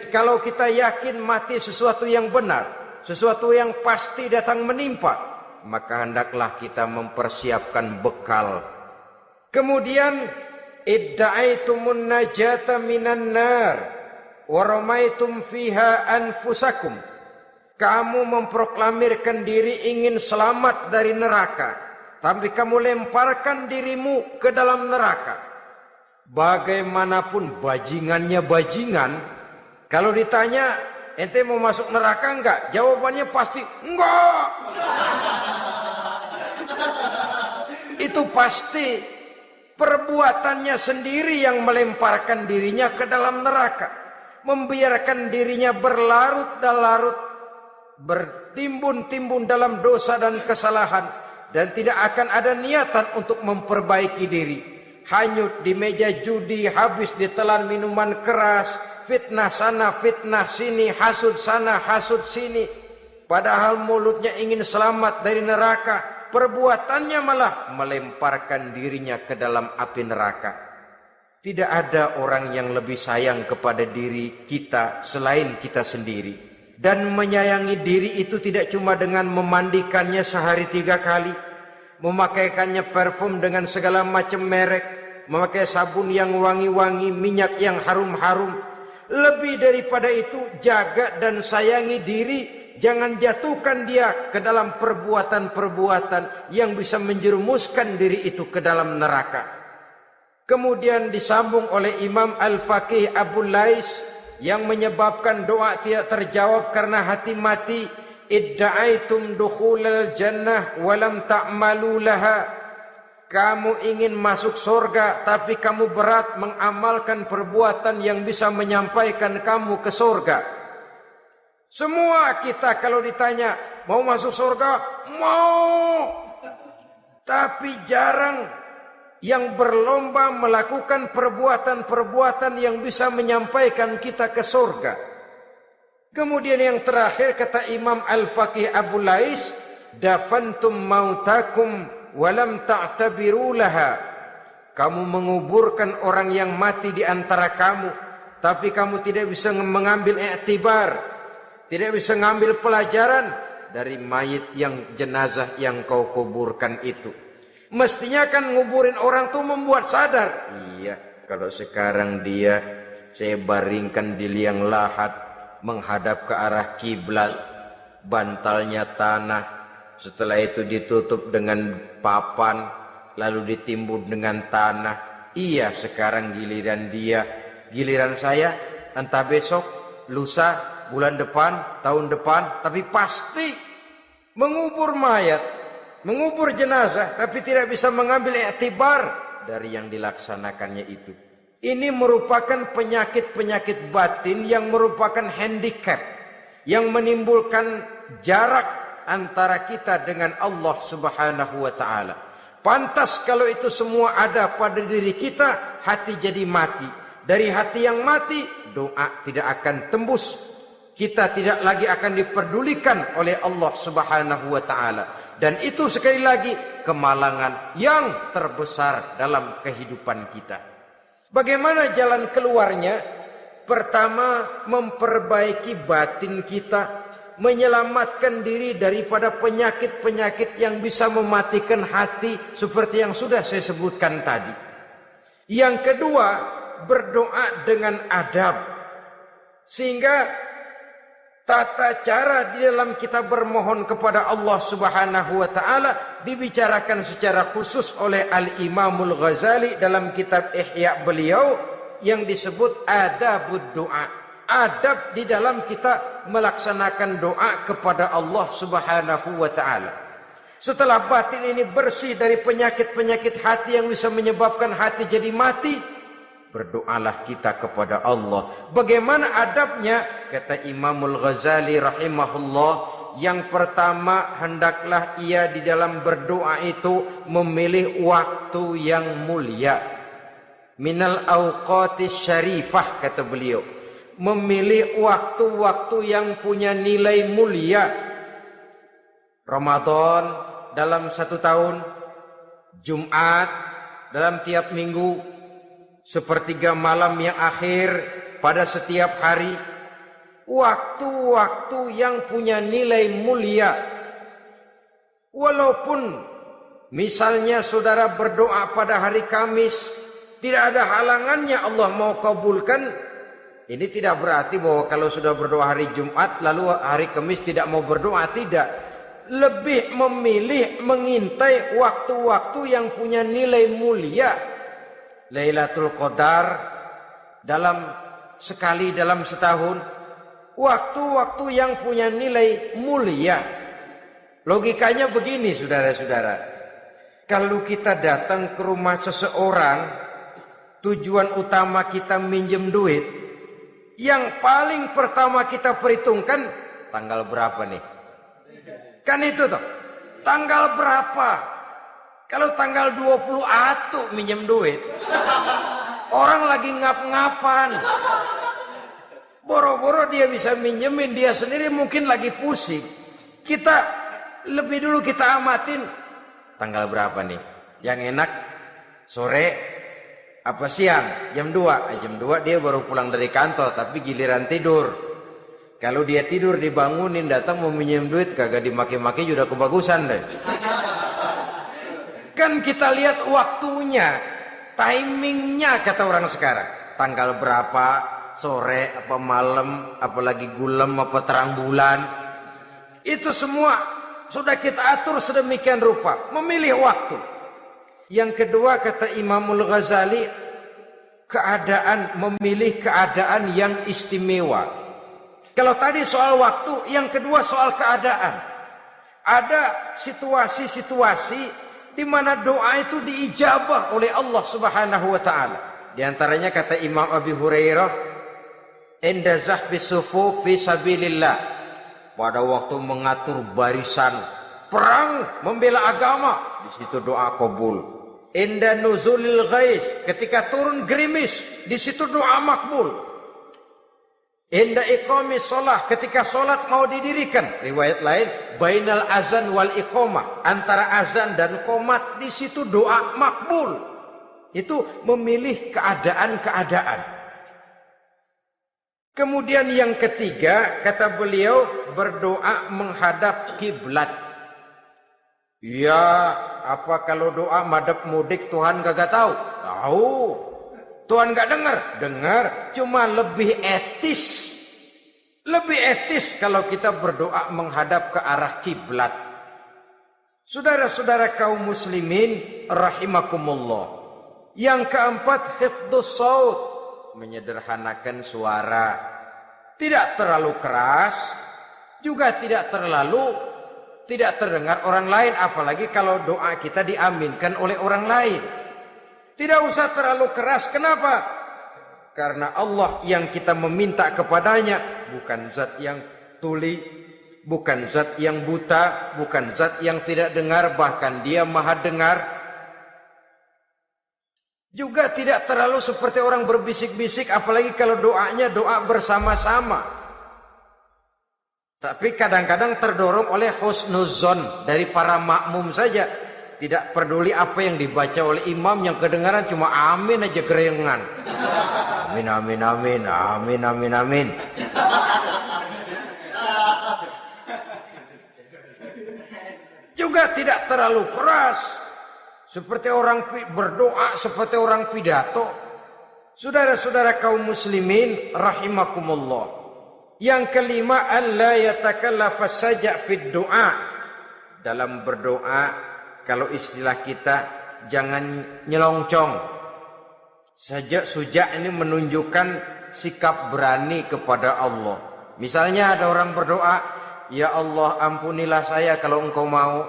kalau kita yakin mati sesuatu yang benar, sesuatu yang pasti datang menimpa, maka hendaklah kita mempersiapkan bekal. Kemudian, idda'aitumun najata minan nar wa ramaitum fiha anfusakum. Kamu memproklamirkan diri ingin selamat dari neraka, tapi kamu lemparkan dirimu ke dalam neraka. Bagaimanapun bajingannya bajingan, kalau ditanya, ente mau masuk neraka enggak? Jawabannya pasti enggak. Itu pasti perbuatannya sendiri yang melemparkan dirinya ke dalam neraka. Membiarkan dirinya berlarut-larut, bertimbun-timbun dalam dosa dan kesalahan, dan tidak akan ada niatan untuk memperbaiki diri. Hanyut di meja judi, habis ditelan minuman keras, fitnah sana, fitnah sini, hasud sana, hasud sini. Padahal mulutnya ingin selamat dari neraka, perbuatannya malah melemparkan dirinya ke dalam api neraka. Tidak ada orang yang lebih sayang kepada diri kita selain kita sendiri. Dan menyayangi diri itu tidak cuma dengan memandikannya sehari 3 kali, memakaikannya parfum dengan segala macam merek, memakai sabun yang wangi-wangi, minyak yang harum-harum. Lebih daripada itu, jaga dan sayangi diri. Jangan jatuhkan dia ke dalam perbuatan-perbuatan yang bisa menjerumuskan diri itu ke dalam neraka. Kemudian disambung oleh Imam Al-Faqih Abu Lais, yang menyebabkan doa tidak terjawab karena hati mati. Idda'aitum dukhulal jannah walam ta'malu laha. Kamu ingin masuk surga, tapi kamu berat mengamalkan perbuatan yang bisa menyampaikan kamu ke surga. Semua kita kalau ditanya mau masuk surga, mau. Tapi jarang yang berlomba melakukan perbuatan-perbuatan yang bisa menyampaikan kita ke surga. Kemudian yang terakhir kata Imam Al-Faqih Abu Lais, dafantum mautakum walam ta'tabiru laha. Kamu menguburkan orang yang mati di antara kamu, tapi kamu tidak bisa mengambil iktibar, tidak bisa mengambil pelajaran dari mayit yang jenazah yang kau kuburkan itu. Mestinya kan nguburin orang tuh membuat sadar. Iya, kalau sekarang dia saya baringkan di liang lahat, menghadap ke arah kiblat, bantalnya tanah, setelah itu ditutup dengan papan, lalu ditimbun dengan tanah. Iya, sekarang giliran dia, giliran saya, entah besok, lusa, bulan depan, tahun depan, tapi pasti mengubur mayat, mengubur jenazah, tapi tidak bisa mengambil iktibar dari yang dilaksanakannya itu. Ini merupakan penyakit-penyakit batin yang merupakan handicap, yang menimbulkan jarak antara kita dengan Allah Subhanahu wa ta'ala. Pantas kalau itu semua ada pada diri kita, hati jadi mati. Dari hati yang mati, doa tidak akan tembus. Kita tidak lagi akan diperdulikan oleh Allah Subhanahu wa ta'ala. Dan itu sekali lagi kemalangan yang terbesar dalam kehidupan kita. Bagaimana jalan keluarnya? Pertama, memperbaiki batin kita, menyelamatkan diri daripada penyakit-penyakit yang bisa mematikan hati seperti yang sudah saya sebutkan tadi. Yang kedua, berdoa dengan adab. Sehingga tata cara di dalam kita bermohon kepada Allah Subhanahu wa taala dibicarakan secara khusus oleh Al-Imamul Ghazali dalam kitab Ihya beliau yang disebut adabud doa. Adab di dalam kita melaksanakan doa kepada Allah Subhanahu wa taala. Setelah batin ini bersih dari penyakit-penyakit hati yang bisa menyebabkan hati jadi mati, berdoalah kita kepada Allah. Bagaimana adabnya? Kata Imamul Ghazali rahimahullah, yang pertama hendaklah ia di dalam berdoa itu memilih waktu yang mulia. Minal awqatis syarifah, kata beliau. Memilih waktu-waktu yang punya nilai mulia. Ramadan dalam 1 tahun, Jumat dalam tiap minggu, sepertiga malam yang akhir pada setiap hari. Waktu-waktu yang punya nilai mulia. Walaupun misalnya saudara berdoa pada hari Kamis, tidak ada halangannya Allah mau kabulkan. Ini tidak berarti bahwa kalau sudah berdoa hari Jumat lalu hari Kamis tidak mau berdoa, tidak. Lebih memilih mengintai waktu-waktu yang punya nilai mulia. Lailatul Qadar sekali dalam setahun. Waktu-waktu yang punya nilai mulia. Logikanya begini saudara-saudara. Kalau kita datang ke rumah seseorang, tujuan utama kita minjem duit, yang paling pertama kita perhitungkan tanggal berapa nih? Kan itu toh. Tanggal berapa? Kalau tanggal 20 atuh minjem duit. Orang lagi ngap-ngapan. Boro-boro dia bisa minjemin, dia sendiri mungkin lagi pusing. Kita lebih dulu kita amatin tanggal berapa nih? Yang enak sore apa siang? Jam 2. Jam 2 dia baru pulang dari kantor, tapi giliran tidur. Kalau dia tidur dibangunin datang mau minjem duit, kagak dimaki-maki sudah kebagusan deh. Kan kita lihat waktunya, timingnya kata orang sekarang. Tanggal berapa, sore apa malam, apalagi gulem apa terang bulan. Itu semua sudah kita atur sedemikian rupa, memilih waktu. Yang kedua kata Imamul Ghazali, memilih keadaan yang istimewa. Kalau tadi soal waktu, yang kedua soal keadaan. Ada situasi-situasi di mana doa itu diijabah oleh Allah Subhanahu wa taala. Di antaranya kata Imam Abi Hurairah, "Inda zahbi sufuf fi sabilillah." Pada waktu mengatur barisan perang membela agama, di situ doa kabul. Inda nuzulil ghais, ketika turun gerimis, di situ doa makbul. Inda iqamis shalah, ketika salat mau didirikan, riwayat lain bainal azan wal iqamah, antara azan dan qomat, di situ doa makbul. Itu memilih keadaan-keadaan. Kemudian yang ketiga kata beliau, berdoa menghadap kiblat. Ya, apa kalau doa madhab mudik Tuhan kagak tahu? Tahu. Tuhan gak dengar? Dengar. Cuma lebih etis. Lebih etis kalau kita berdoa menghadap ke arah kiblat. Saudara-saudara kaum muslimin rahimakumullah. Yang keempat, hifdzus shaut, menyederhanakan suara. Tidak terlalu keras, juga tidak terdengar orang lain, apalagi kalau doa kita diaminkan oleh orang lain. Tidak usah terlalu keras. Kenapa? Karena Allah yang kita meminta kepadanya bukan zat yang tuli, bukan zat yang buta, bukan zat yang tidak dengar, bahkan Dia Maha dengar. Juga tidak terlalu seperti orang berbisik-bisik, apalagi kalau doanya doa bersama-sama. Tapi kadang-kadang terdorong oleh husnuzon dari para makmum saja. Tidak peduli apa yang dibaca oleh imam, yang kedengaran cuma amin aja gerengan. Amin, amin, amin, amin, amin, amin. Juga tidak terlalu keras. Seperti orang berdoa, seperti orang pidato. Saudara-saudara kaum muslimin rahimakumullah. Yang kelima, alla yatakallafa saja' fid du'a. Dalam berdoa, kalau istilah kita, jangan nyelongcong. Saja' suja' ini menunjukkan sikap berani kepada Allah. Misalnya ada orang berdoa, ya Allah ampunilah saya kalau engkau mau.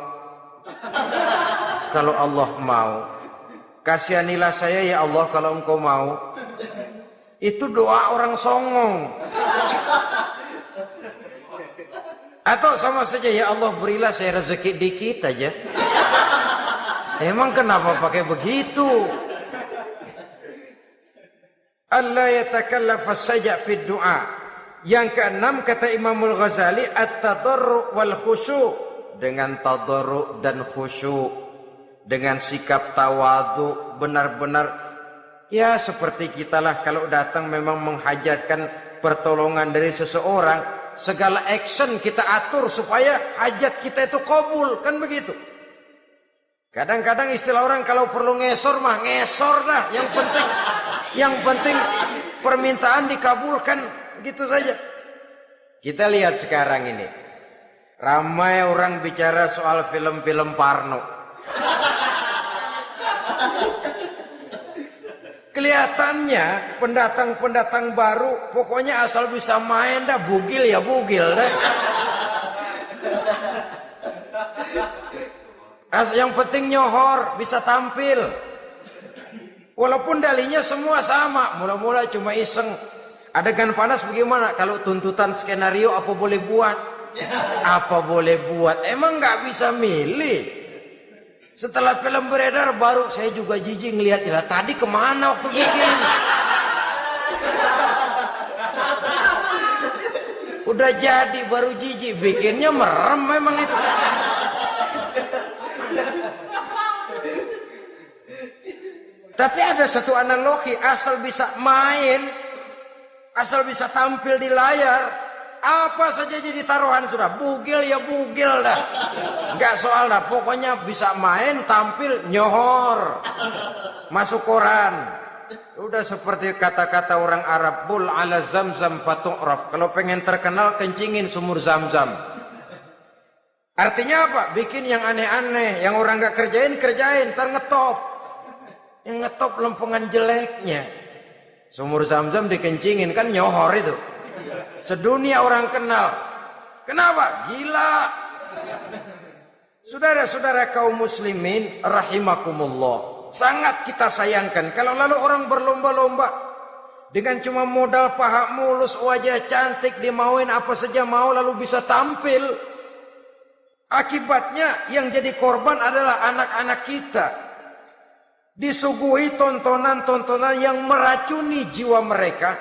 Kalau Allah mau. Kasihanilah saya ya Allah kalau engkau mau. Itu doa orang songong. Atau sama saja, ya Allah berilah saya rezeki dikit aja. Emang kenapa pakai begitu? Allah yatakallafa saja' fid du'a. Yang keenam kata Imamul Ghazali, at-tadarru' wal khusyu'. Dengan tadarru' dan khusyuk, dengan sikap tawadu, benar-benar ya seperti kita lah kalau datang memang menghajatkan pertolongan dari seseorang, segala action kita atur supaya hajat kita itu kabul, kan begitu. Kadang-kadang istilah orang kalau perlu ngesor mah ngesor dah, yang penting permintaan dikabulkan, gitu saja. Kita lihat sekarang ini, ramai orang bicara soal film-film Parno. Kelihatannya pendatang-pendatang baru pokoknya asal bisa main dah, bugil ya bugil dah. Yang penting nyohor, bisa tampil. Walaupun dalihnya semua sama, mula-mula cuma iseng. Adegan panas bagaimana? Kalau tuntutan skenario apa boleh buat? Apa boleh buat? Emang nggak bisa milih. Setelah film beredar baru saya juga jijik ngelihat, ya tadi kemana waktu bikin? Udah jadi baru jijik, bikinnya merem memang itu. Tapi ada satu analogi, asal bisa main, asal bisa tampil di layar, apa saja jadi taruhan sudah, bugil ya bugil dah. Enggak soal dah, pokoknya bisa main, tampil, nyohor, masuk koran. Udah seperti kata-kata orang Arab, bul ala zamzam fatu'raf. Kalau pengen terkenal, kencingin sumur Zamzam. Artinya apa? Bikin yang aneh-aneh, yang orang gak kerjain, ntar ngetop. Yang ngetop lempengan jeleknya. Sumur Zamzam dikencingin, kan nyohor itu. Sedunia orang kenal. Kenapa? Gila. Saudara-saudara kaum muslimin rahimakumullah, sangat kita sayangkan kalau lalu orang berlomba-lomba dengan cuma modal paha mulus, wajah cantik, dimauin apa saja mau lalu bisa tampil. Akibatnya yang jadi korban adalah anak-anak kita. Disuguhi tontonan-tontonan yang meracuni jiwa mereka.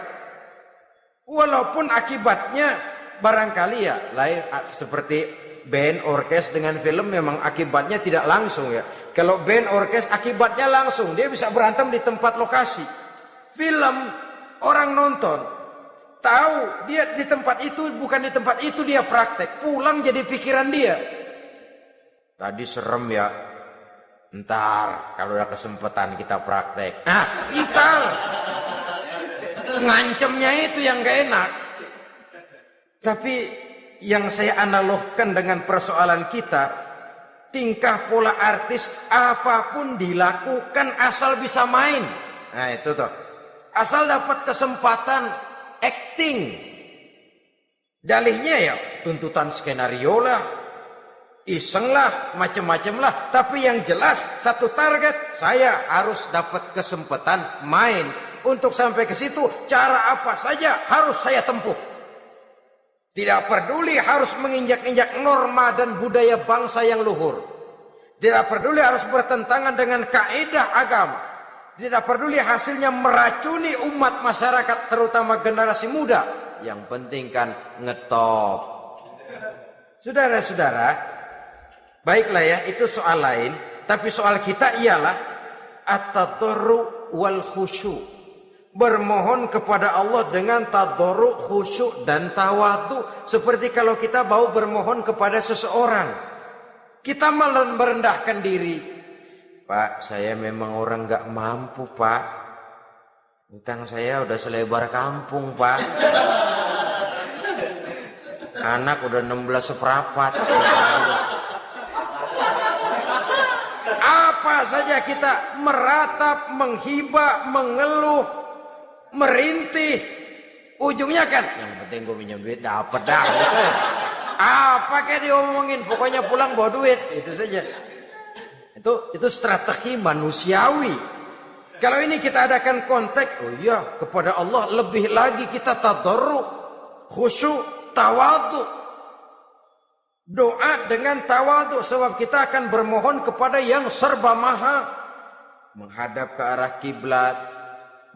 Walaupun akibatnya barangkali ya lain, seperti band orkes dengan film memang akibatnya tidak langsung ya. Kalau band orkes akibatnya langsung, dia bisa berantem di tempat lokasi. Film orang nonton tahu dia di tempat itu, bukan di tempat itu dia praktek, pulang jadi pikiran dia. Tadi serem ya, ntar kalau udah kesempatan kita praktek. Ntar ngancemnya itu yang gak enak. Tapi yang saya analogkan dengan persoalan kita, tingkah pola artis apapun dilakukan asal bisa main. Nah itu tuh, asal dapat kesempatan acting. Dalihnya ya tuntutan skenario lah, iseng lah, macem-macem lah. Tapi yang jelas satu target, saya harus dapat kesempatan main. Untuk sampai ke situ cara apa saja harus saya tempuh. Tidak peduli harus menginjak-injak norma dan budaya bangsa yang luhur. Tidak peduli harus bertentangan dengan kaidah agama. Tidak peduli hasilnya meracuni umat masyarakat, terutama generasi muda. Yang penting kan ngetop. Saudara-saudara, baiklah ya, itu soal lain. Tapi soal kita ialah at-tadarru wal khusyu'. Bermohon kepada Allah dengan tadarru', khusyuk dan tawadu. Seperti kalau kita mau bermohon kepada seseorang, kita malah merendahkan diri. Pak, saya memang orang gak mampu pak. Utang saya udah selebar kampung pak. Anak udah 16 seperempat. Apa saja kita meratap, menghibah, mengeluh, merintih. Ujungnya kan, yang penting gue minjem duit dapat dah. Gitu. Apa kayak diomongin, pokoknya pulang bawa duit. Itu saja. Itu strategi manusiawi. Kalau ini kita adakan konteks, oh iya, kepada Allah lebih lagi kita tadarruk, khusyuk, tawadhu. Doa dengan tawadhu, sebab kita akan bermohon kepada yang serba maha. Menghadap ke arah kiblat,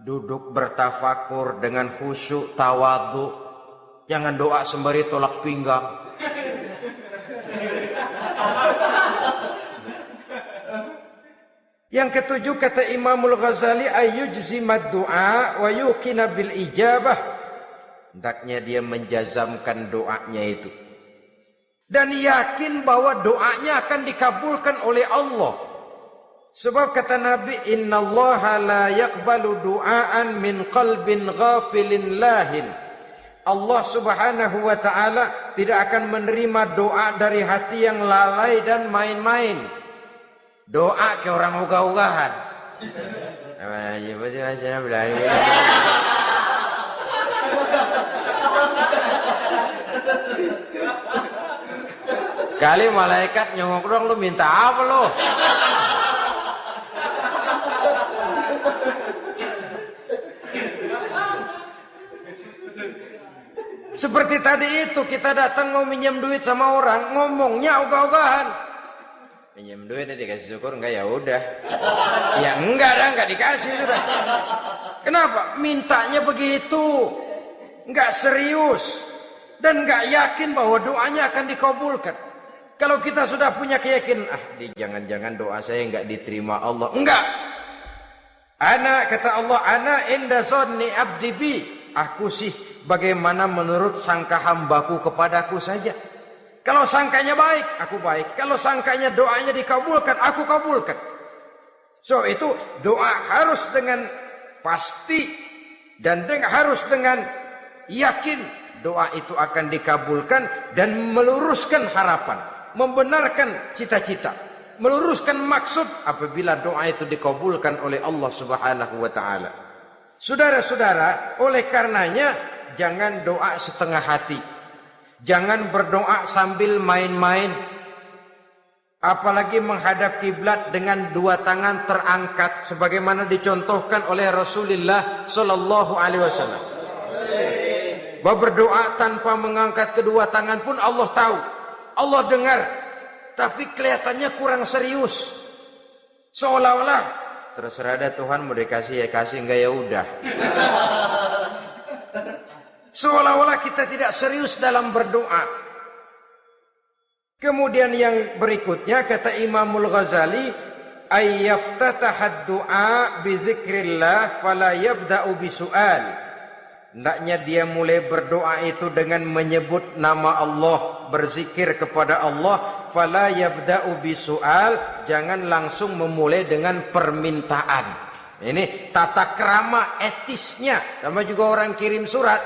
duduk bertafakur dengan khusyuk, tawadhu. Jangan doa sembari tolak pinggang. Yang ketujuh kata Imamul Ghazali, ayyujzimad du'a wa yuqina bil ijabah. Hendaknya dia menjazamkan doanya itu dan yakin bahwa doanya akan dikabulkan oleh Allah. Sebab kata Nabi, innallaha la yaqbalu du'aan min qalbin ghafilin lahin. Allah Subhanahu wa taala tidak akan menerima doa dari hati yang lalai dan main-main. Doa ke orang ugah-ugahan. Kali malaikat nyongok dong, lu minta apa lu? Seperti tadi itu, kita datang mau minjem duit sama orang, ngomongnya ogah-ogahan. Minjem duit dikasih syukur enggak, ya udah. Ya enggak dah, enggak dikasih sudah. Kenapa? Mintanya begitu. Enggak serius dan enggak yakin bahwa doanya akan dikabulkan. Kalau kita sudah punya keyakinan, jangan-jangan doa saya enggak diterima Allah. Enggak. Ana, kata Allah, ana inda zanni abdi bi. Aku sih bagaimana menurut sangka hambaku kepadaku saja. Kalau sangkanya baik, aku baik. Kalau sangkanya doanya dikabulkan, aku kabulkan. So itu doa harus dengan pasti dan harus dengan yakin doa itu akan dikabulkan dan meluruskan harapan, membenarkan cita-cita, meluruskan maksud apabila doa itu dikabulkan oleh Allah Subhanahu wa taala. Saudara-saudara, oleh karenanya jangan doa setengah hati. Jangan berdoa sambil main-main. Apalagi menghadap kiblat dengan dua tangan terangkat sebagaimana dicontohkan oleh Rasulullah sallallahu alaihi wasallam. Bahwa berdoa tanpa mengangkat kedua tangan pun Allah tahu. Allah dengar. Tapi kelihatannya kurang serius. Seolah-olah terserah ada Tuhan, mau dikasih ya kasih, enggak ya udah. Seolah-olah kita tidak serius dalam berdoa. Kemudian yang berikutnya kata Imamul Ghazali, ayyaftatahad du'a bi zikrillah fala yabda'u bisu'al. Hendaknya dia mulai berdoa itu dengan menyebut nama Allah, berzikir kepada Allah, fala yabda'u bisu'al, jangan langsung memulai dengan permintaan. Ini tata krama etisnya. Sama juga orang kirim surat,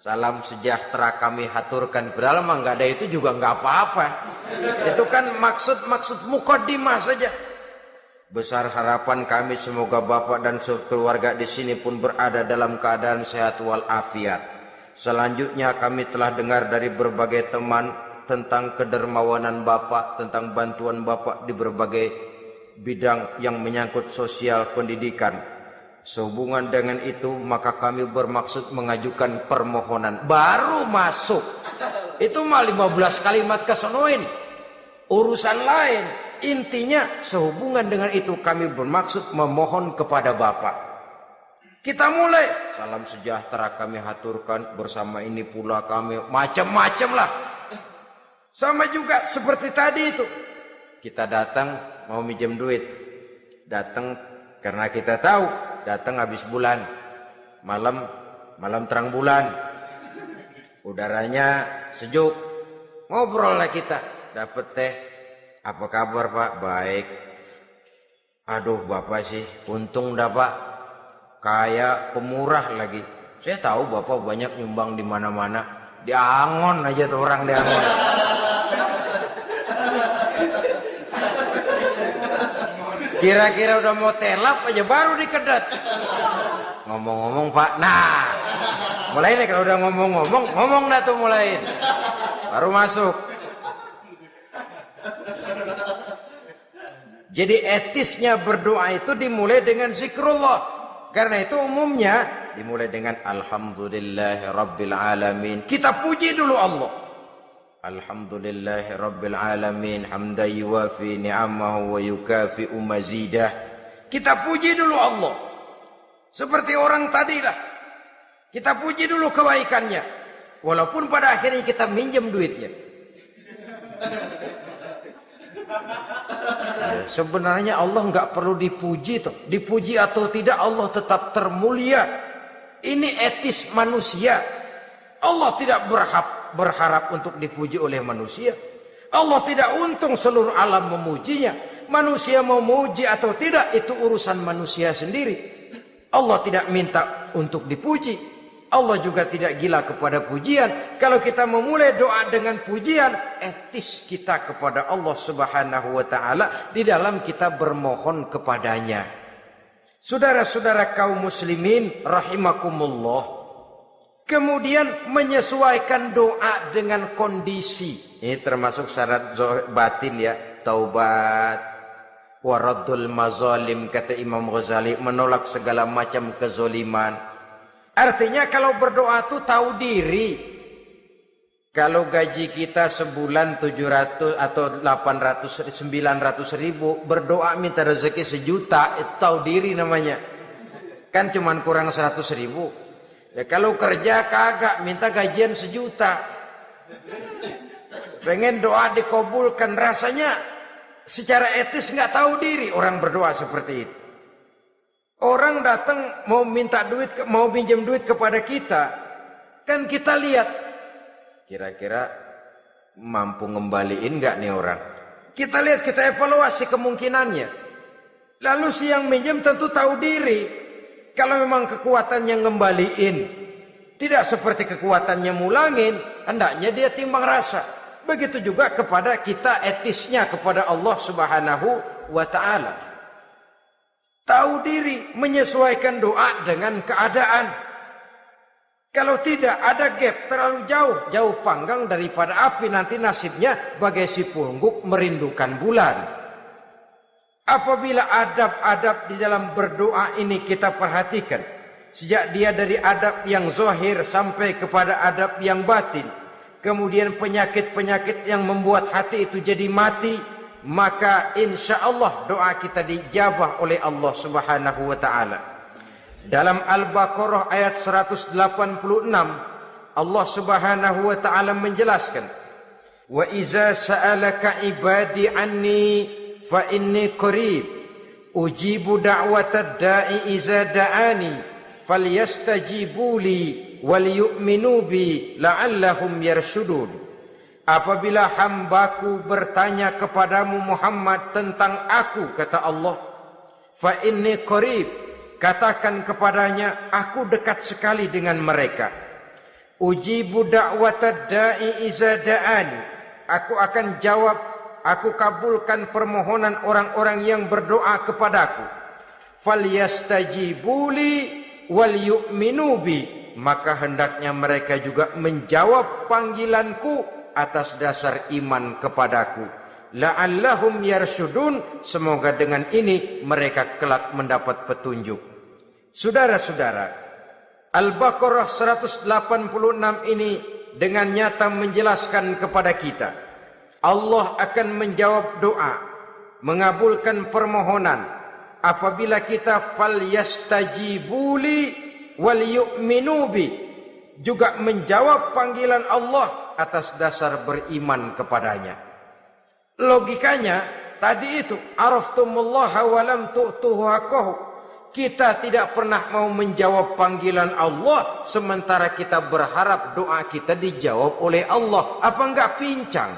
salam sejahtera kami haturkan. Padahal mah nggak ada itu juga nggak apa-apa. Itu kan maksud mukaddimah saja. Besar harapan kami semoga Bapak dan keluarga di sini pun berada dalam keadaan sehat walafiat. Selanjutnya kami telah dengar dari berbagai teman tentang kedermawanan Bapak, tentang bantuan Bapak di berbagai bidang yang menyangkut sosial pendidikan. Sehubungan dengan itu maka kami bermaksud mengajukan permohonan. Baru masuk itu mah 15 kalimat kesonoin, urusan lain. Intinya sehubungan dengan itu kami bermaksud memohon kepada Bapak. Kita mulai, salam sejahtera kami haturkan, bersama ini pula kami, macam-macam lah. Sama juga seperti tadi itu, kita datang mau minjem duit, datang karena kita tahu datang habis bulan, malam terang bulan, udaranya sejuk, ngobrol lah kita, dapet teh, apa kabar Pak? Baik. Aduh Bapak sih, untung dah Pak, kayak pemurah lagi. Saya tahu Bapak banyak nyumbang di mana-mana, Diangon aja tuh orang diangon. Kira-kira udah mau telap aja baru dikedet. Ngomong-ngomong Pak, nah mulai nih kalau udah ngomong dah tuh mulai. Baru masuk. Jadi etisnya berdoa itu dimulai dengan zikrullah. Karena itu umumnya dimulai dengan alhamdulillahi rabbil alamin. Kita puji dulu Allah. Alhamdulillahi rabbil alamin hamdan yuwafi ni'amahu wa yukafi'u mazidah. Kita puji dulu Allah. Seperti orang tadi lah. Kita puji dulu kebaikannya. Walaupun pada akhirnya kita minjem duitnya. Ya, sebenarnya Allah nggak perlu dipuji toh. Dipuji atau tidak Allah tetap termulia. Ini etis manusia. Allah tidak berharap untuk dipuji oleh manusia. Allah tidak untung seluruh alam memujinya. Manusia mau muji atau tidak itu urusan manusia sendiri. Allah tidak minta untuk dipuji. Allah juga tidak gila kepada pujian. Kalau kita memulai doa dengan pujian, etis kita kepada Allah Subhanahu wa taala di dalam kita bermohon kepadanya. Saudara-saudara kaum muslimin rahimakumullah. Kemudian menyesuaikan doa dengan kondisi. Ini termasuk syarat batin ya. Taubat, waraddul mazalim, kata Imam Ghazali, menolak segala macam kezoliman. Artinya kalau berdoa itu tahu diri. Kalau gaji kita sebulan 700 atau 800, 900 ribu, berdoa minta rezeki 1 juta, itu tahu diri namanya. Kan cuman kurang 100 ribu. Ya, kalau kerja kagak minta gajian 1 juta. Pengen doa dikabulkan, rasanya secara etis nggak tahu diri orang berdoa seperti itu. Orang datang mau minta duit, mau pinjam duit kepada kita, kan kita lihat kira-kira mampu ngembaliin nggak nih orang. Kita lihat, kita evaluasi kemungkinannya. Lalu si yang minjem tentu tahu diri. Kalau memang kekuatannya ngembaliin tidak seperti kekuatannya mulangin, hendaknya dia timbang rasa. Begitu juga kepada kita etisnya kepada Allah Subhanahu wa taala. Tahu diri, menyesuaikan doa dengan keadaan. Kalau tidak ada gap terlalu jauh panggang daripada api, nanti nasibnya bagai si pungguk merindukan bulan. Apabila adab-adab di dalam berdoa ini kita perhatikan, sejak dia dari adab yang zahir sampai kepada adab yang batin, kemudian penyakit-penyakit yang membuat hati itu jadi mati, maka insya Allah doa kita dijabah oleh Allah Subhanahu wa taala. Dalam Al-Baqarah ayat 186, Allah Subhanahu wa taala menjelaskan, "Wa iza sa'alaka ibadi anni fa inni qarib ujibu da'watad da'i iza da'ani falyastajibu li wal yu'minu bi la'allahum yarshudun." Apabila hambaku bertanya kepadamu Muhammad tentang aku, kata Allah, fa inni qarib, katakan kepadanya aku dekat sekali dengan mereka. Ujibu da'watad da'i iza da'ani, aku akan jawab, aku kabulkan permohonan orang-orang yang berdoa kepadaku. Falyastajibuli wal yu'minu bi, maka hendaknya mereka juga menjawab panggilanku atas dasar iman kepadaku. La'allahum yarshudun, semoga dengan ini mereka kelak mendapat petunjuk. Saudara-saudara, Al-Baqarah 186 ini dengan nyata menjelaskan kepada kita, Allah akan menjawab doa, mengabulkan permohonan apabila kita falyastajibuli wal yu'minu bi, juga menjawab panggilan Allah atas dasar beriman kepadanya. Logikanya tadi itu, araftumullaha wa lam tu'tuhu haqqahu. Kita tidak pernah mau menjawab panggilan Allah sementara kita berharap doa kita dijawab oleh Allah. Apa enggak pincang?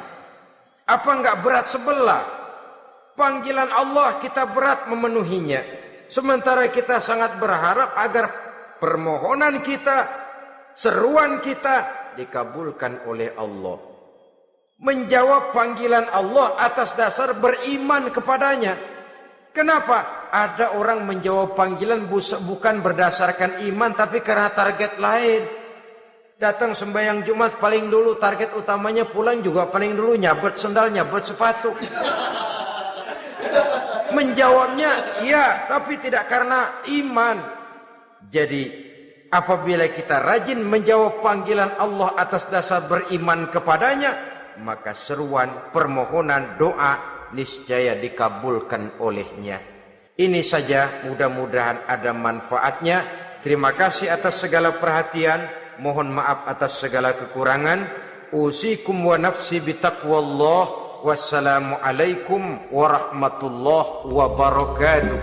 Apa enggak berat sebelah? Panggilan Allah kita berat memenuhinya, sementara kita sangat berharap agar permohonan kita, seruan kita dikabulkan oleh Allah. Menjawab panggilan Allah atas dasar beriman kepadanya. Kenapa? Ada orang menjawab panggilan bukan berdasarkan iman, tapi karena target lain. Datang sembahyang Jumat paling dulu, target utamanya pulang juga paling dulu nyabet sendal, nyabet sepatu. Menjawabnya iya, tapi tidak karena iman. Jadi apabila kita rajin menjawab panggilan Allah atas dasar beriman kepadanya, maka seruan, permohonan, doa niscaya dikabulkan olehnya. Ini saja, mudah-mudahan ada manfaatnya. Terima kasih atas segala perhatian. Mohon maaf atas segala kekurangan. Usikum wa nafsi bitaqwallah. Wassalamualaikum warahmatullahi wabarakatuh.